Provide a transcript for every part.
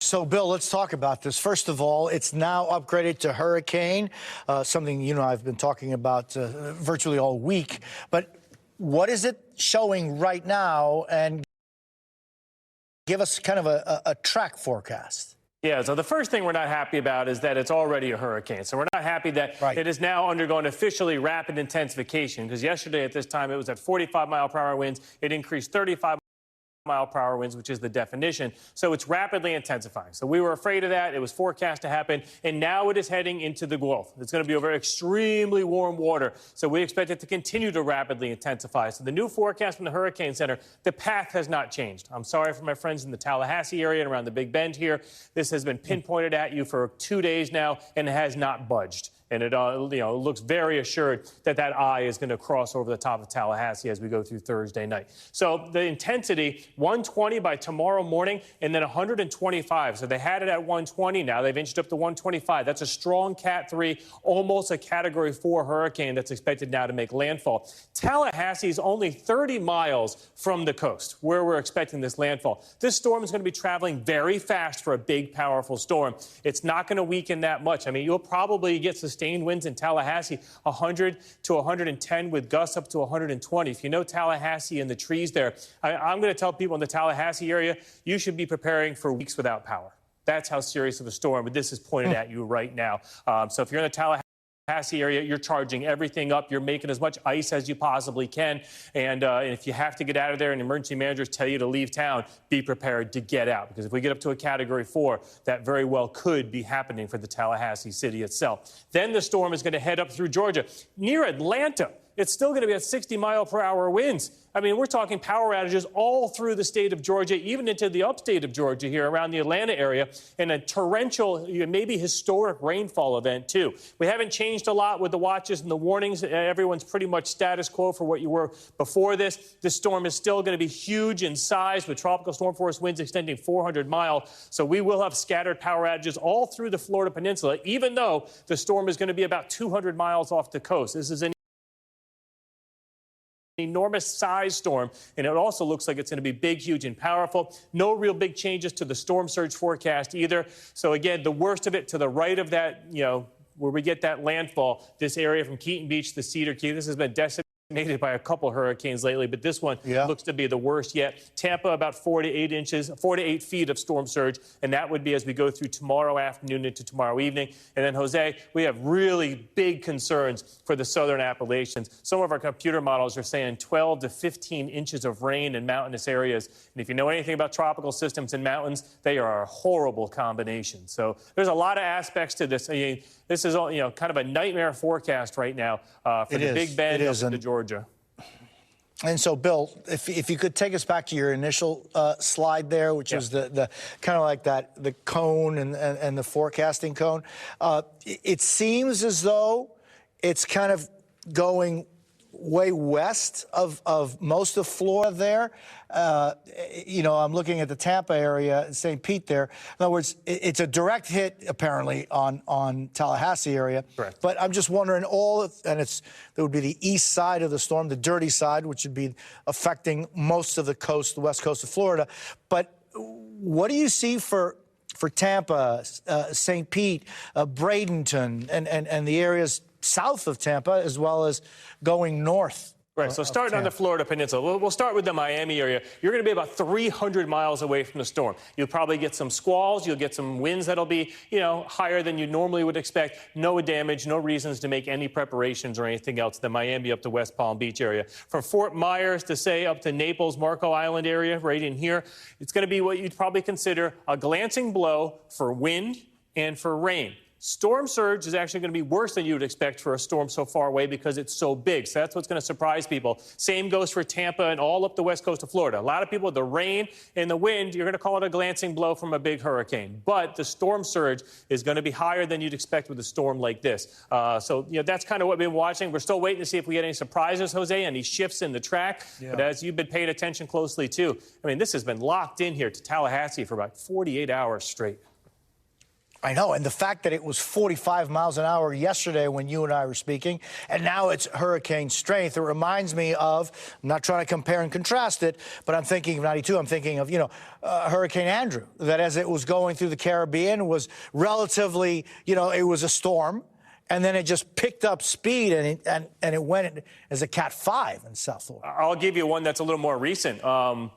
So, Bill, let's talk about this. First of all, it's now upgraded to hurricane, something you know I've been talking about virtually all week. But what is it showing right now? And give us kind of a track forecast. Yeah, so the first thing we're not happy about is that it's already a hurricane. So we're not happy that it is now undergoing officially rapid intensification, because yesterday at this time it was at 45-mile-per-hour winds. It increased 35-mile-per-hour winds, which is the definition. So it's rapidly intensifying. So we were afraid of that. It was forecast to happen. And now it is heading into the Gulf. It's going to be over extremely warm water. So we expect it to continue to rapidly intensify. So the new forecast from the Hurricane Center, the path has not changed. I'm sorry for my friends in the Tallahassee area and around the Big Bend here. This has been pinpointed at you for 2 days now and has not budged. And it looks very assured that that eye is going to cross over the top of Tallahassee as we go through Thursday night. So the intensity, 120 by tomorrow morning, and then 125. So they had it at 120. Now they've inched up to 125. That's a strong Cat 3, almost a Category 4 hurricane that's expected now to make landfall. Tallahassee is only 30 miles from the coast, where we're expecting this landfall. This storm is going to be traveling very fast for a big, powerful storm. It's not going to weaken that much. I mean, you'll probably get sustained winds in Tallahassee, 100 to 110 with gusts up to 120. If you know Tallahassee and the trees there, I'm going to tell people in the Tallahassee area, you should be preparing for weeks without power. That's how serious of a storm, but this is pointed at you right now. So if you're in the Tallahassee area, you're charging everything up. You're making as much ice as you possibly can. And if you have to get out of there and emergency managers tell you to leave town, be prepared to get out. Because if we get up to a Category 4, that very well could be happening for the Tallahassee city itself. Then the storm is going to head up through Georgia. Near Atlanta, it's still going to be at 60-mile-per-hour winds. I mean, we're talking power outages all through the state of Georgia, even into the upstate of Georgia here around the Atlanta area, and a torrential, maybe historic rainfall event, too. We haven't changed a lot with the watches and the warnings. Everyone's pretty much status quo for what you were before this. This storm is still going to be huge in size with tropical storm force winds extending 400 miles. So we will have scattered power outages all through the Florida Peninsula, even though the storm is going to be about 200 miles off the coast. This is an enormous size storm, and it also looks like it's going to be big, huge, and powerful. No real big changes to the storm surge forecast either. So again, the worst of it to the right of that, where we get that landfall, this area from Keaton Beach to Cedar Key, this has been decimated by a couple hurricanes lately, but this one looks to be the worst yet. Tampa, about 4 to 8 inches, 4 to 8 feet of storm surge, and that would be as we go through tomorrow afternoon into tomorrow evening. And then, Jose, we have really big concerns for the southern Appalachians. Some of our computer models are saying 12 to 15 inches of rain in mountainous areas. And if you know anything about tropical systems and mountains, they are a horrible combination. So there's a lot of aspects to this. I mean, this is all, kind of a nightmare forecast right now for the Big Bend up into Georgia. And so, Bill, if you could take us back to your initial slide there, which was the kind of like the cone and the forecasting cone, it seems as though it's kind of going way west of most of Florida there. I'm looking at the Tampa area, St. Pete there. In other words, it's a direct hit, apparently, on Tallahassee area. Correct. But I'm just wondering, there would be the east side of the storm, the dirty side, which would be affecting most of the coast, the west coast of Florida. But what do you see for Tampa, St. Pete, Bradenton, and the areas south of Tampa, as well as going north? Right, so starting on the Florida Peninsula, we'll start with the Miami area. You're going to be about 300 miles away from the storm. You'll probably get some squalls. You'll get some winds that'll be, higher than you normally would expect. No damage, no reasons to make any preparations or anything else. The Miami up to West Palm Beach area. From Fort Myers to, say, up to Naples, Marco Island area, right in here, it's going to be what you'd probably consider a glancing blow for wind and for rain. Storm surge is actually going to be worse than you would expect for a storm so far away because it's so big. So that's what's going to surprise people. Same goes for Tampa and all up the west coast of Florida. A lot of people with the rain and the wind, you're going to call it a glancing blow from a big hurricane. But the storm surge is going to be higher than you'd expect with a storm like this. So that's kind of what we've been watching. We're still waiting to see if we get any surprises, Jose, any shifts in the track. But as you've been paying attention closely, too, I mean, this has been locked in here to Tallahassee for about 48 hours straight. I know, and the fact that it was 45 miles an hour yesterday when you and I were speaking, and now it's hurricane strength, it reminds me of, I'm not trying to compare and contrast it, but I'm thinking of 92, I'm thinking of, Hurricane Andrew, that as it was going through the Caribbean was relatively, it was a storm, and then it just picked up speed, and it went as a Cat 5 in South Florida. I'll give you one that's a little more recent.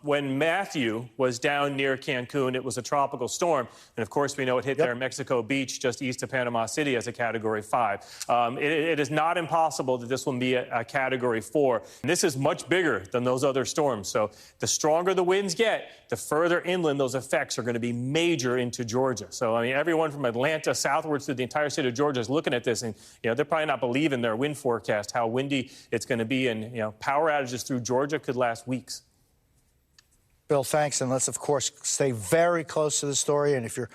When Matthew was down near Cancun, it was a tropical storm. And, of course, we know it hit there in Mexico Beach, just east of Panama City, as a Category 5. It is not impossible that this will be a Category 4. And this is much bigger than those other storms. So the stronger the winds get, the further inland those effects are going to be major into Georgia. So, I mean, everyone from Atlanta southwards to the entire state of Georgia is looking at this, and, they're probably not believing their wind forecast, how windy it's going to be. And, power outages through Georgia could last weeks. Bill, thanks. And let's, of course, stay very close to the story. And if you're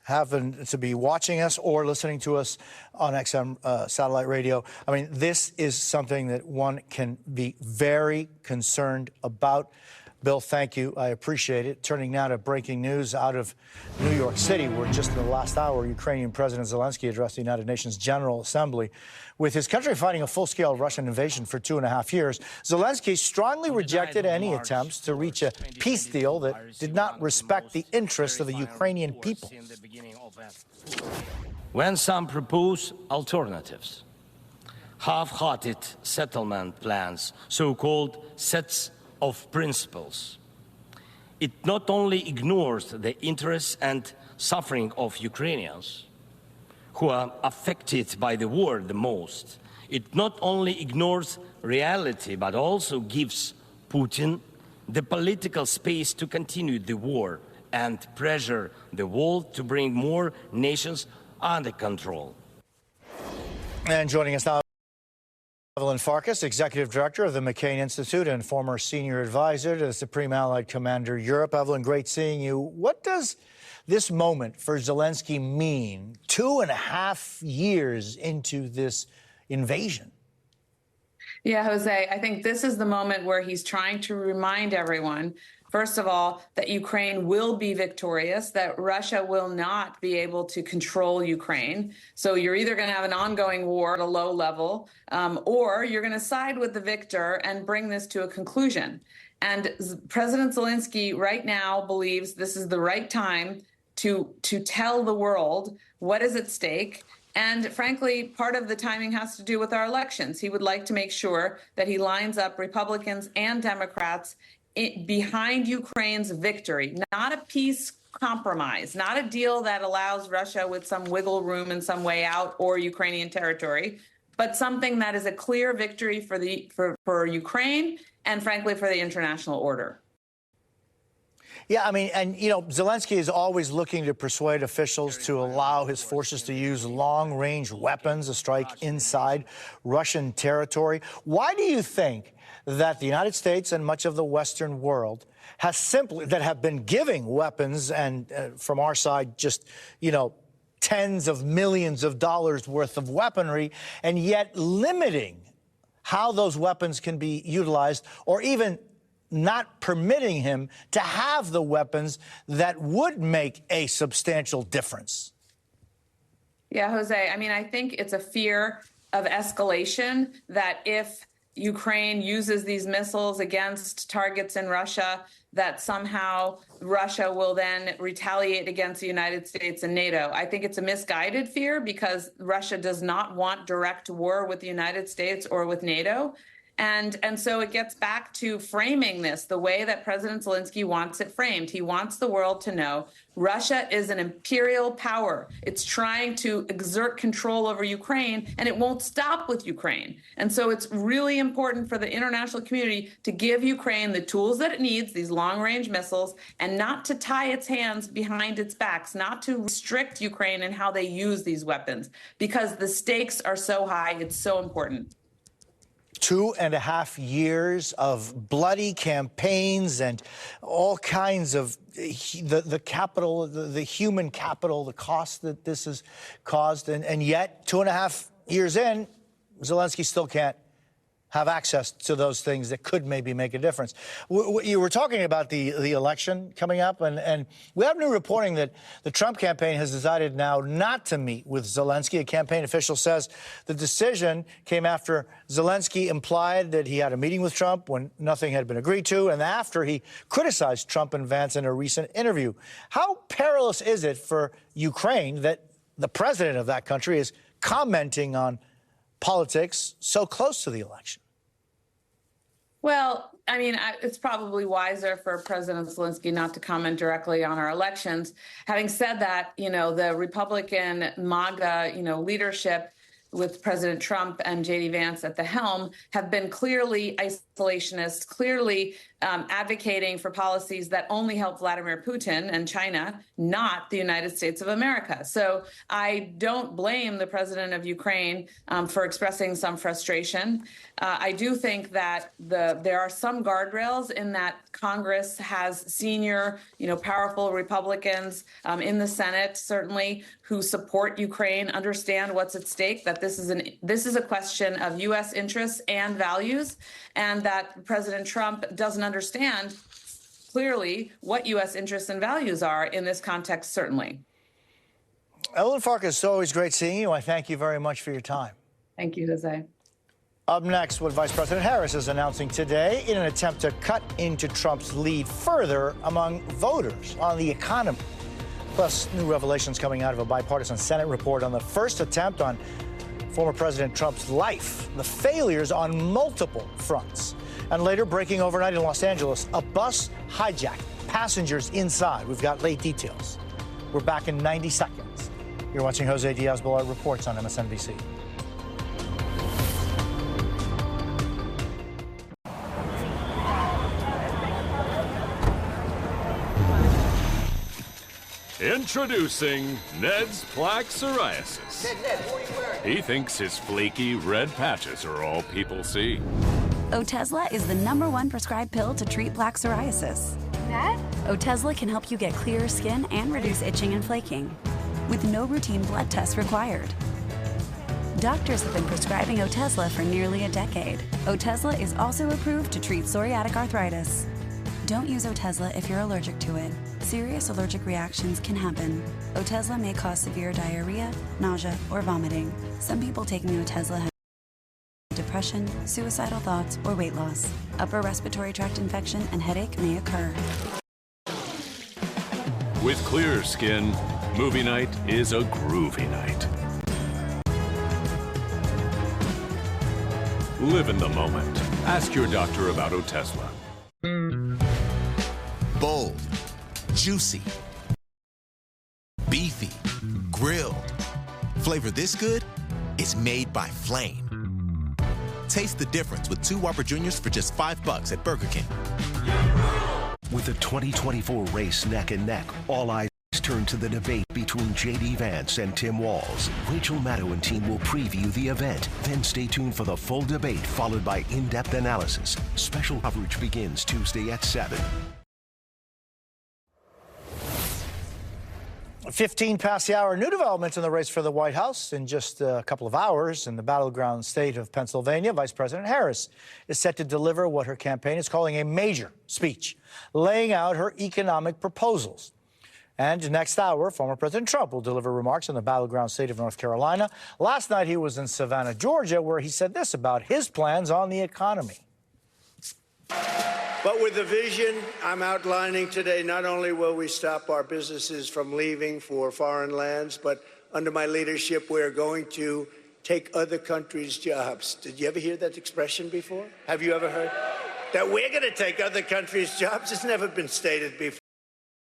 having to be watching us or listening to us on XM satellite radio, I mean, this is something that one can be very concerned about. Bill, thank you. I appreciate it. Turning now to breaking news out of New York City, where just in the last hour, Ukrainian President Zelensky addressed the United Nations General Assembly. With his country fighting a full-scale Russian invasion for 2.5 years, Zelensky strongly rejected any attempts to reach a peace deal that did not respect the interests of the Ukrainian people. When some propose alternatives, half-hearted settlement plans, so-called sets of principles, it not only ignores the interests and suffering of Ukrainians who are affected by the war the most. It not only ignores reality, but also gives Putin the political space to continue the war and pressure the world to bring more nations under control. And joining us now, Evelyn Farkas, Executive Director of the McCain Institute and former Senior Advisor to the Supreme Allied Commander Europe. Evelyn, great seeing you. What does this moment for Zelensky mean 2.5 years into this invasion? Yeah, Jose, I think this is the moment where he's trying to remind everyone, first of all, that Ukraine will be victorious, that Russia will not be able to control Ukraine. So you're either going to have an ongoing war at a low level, or you're going to side with the victor and bring this to a conclusion. And President Zelensky right now believes this is the right time to tell the world what is at stake. And frankly, part of the timing has to do with our elections. He would like to make sure that he lines up Republicans and Democrats behind Ukraine's victory, not a peace compromise, not a deal that allows Russia with some wiggle room and some way out or Ukrainian territory, but something that is a clear victory for Ukraine and frankly for the international order. Yeah, I mean, and, Zelensky is always looking to persuade officials to allow his forces to use long-range weapons to strike inside Russian territory. Why do you think that the United States and much of the Western world that have been giving weapons and from our side just, tens of millions of dollars worth of weaponry, and yet limiting how those weapons can be utilized, or even not permitting him to have the weapons that would make a substantial difference? Yeah, Jose, I mean, I think it's a fear of escalation, that if Ukraine uses these missiles against targets in Russia, that somehow Russia will then retaliate against the United States and NATO. I think it's a misguided fear, because Russia does not want direct war with the United States or with NATO. And so it gets back to framing this the way that President Zelensky wants it framed. He wants the world to know Russia is an imperial power. It's trying to exert control over Ukraine, and it won't stop with Ukraine. And so it's really important for the international community to give Ukraine the tools that it needs, these long-range missiles, and not to tie its hands behind its backs, not to restrict Ukraine in how they use these weapons, because the stakes are so high. It's so important. 2.5 years of bloody campaigns and all kinds of the capital, the human capital, the cost that this has caused. And yet 2.5 years in, Zelensky still can't have access to those things that could maybe make a difference. You were talking about the election coming up, and we have new reporting that the Trump campaign has decided now not to meet with Zelensky. A campaign official says the decision came after Zelensky implied that he had a meeting with Trump when nothing had been agreed to, and after he criticized Trump and Vance in a recent interview. How perilous is it for Ukraine that the president of that country is commenting on politics so close to the election? Well, I mean, it's probably wiser for President Zelensky not to comment directly on our elections. Having said that, the Republican MAGA, leadership with President Trump and J.D. Vance at the helm have been clearly isolationist, clearly advocating for policies that only help Vladimir Putin and China, not the United States of America. So I don't blame the president of Ukraine for expressing some frustration. I do think that there are some guardrails in that Congress has senior, powerful Republicans in the Senate, certainly, who support Ukraine, understand what's at stake, that this is a question of U.S. interests and values, and that President Trump doesn't understand clearly what U.S. interests and values are in this context, certainly. Ellen Farkas, it's always great seeing you. I thank you very much for your time. Thank you, Jose. Up next, what Vice President Harris is announcing today in an attempt to cut into Trump's lead further among voters on the economy. Plus, new revelations coming out of a bipartisan Senate report on the first attempt on former President Trump's life, the failures on multiple fronts. And later, breaking overnight in Los Angeles, a bus hijacked, passengers inside. We've got late details. We're back in 90 seconds. You're watching Jose Díaz-Balart Reports on MSNBC. Introducing Ned's Plaque Psoriasis. Ned, what are you wearing? He thinks his flaky red patches are all people see. Otezla is the #1 prescribed pill to treat plaque psoriasis. Ned? Otezla can help you get clearer skin and reduce itching and flaking, with no routine blood tests required. Doctors have been prescribing Otezla for nearly a decade. Otezla is also approved to treat psoriatic arthritis. Don't use Otezla if you're allergic to it. Serious allergic reactions can happen. Otezla may cause severe diarrhea, nausea, or vomiting. Some people taking Otezla have depression, suicidal thoughts, or weight loss. Upper respiratory tract infection and headache may occur. With clear skin, movie night is a groovy night. Live in the moment. Ask your doctor about Otezla. Bold, juicy, beefy, grilled. Flavor this good? It's made by Flame. Taste the difference with 2 Whopper Juniors for just $5 at Burger King. With the 2024 race neck and neck, all eyes turn to the debate between J.D. Vance and Tim Walz. Rachel Maddow and team will preview the event. Then stay tuned for the full debate, followed by in-depth analysis. Special coverage begins Tuesday at 7. 15 past the hour. New developments in the race for the White House. In just a couple of hours, in the battleground state of Pennsylvania, Vice President Harris is set to deliver what her campaign is calling a major speech, laying out her economic proposals. And next hour, former President Trump will deliver remarks in the battleground state of North Carolina. Last night, he was in Savannah, Georgia, where he said this about his plans on the economy. But with the vision I'm outlining today, not only will we stop our businesses from leaving for foreign lands, but under my leadership, we're going to take other countries' jobs. Did you ever hear that expression before? Have you ever heard that we're going to take other countries' jobs? It's never been stated before.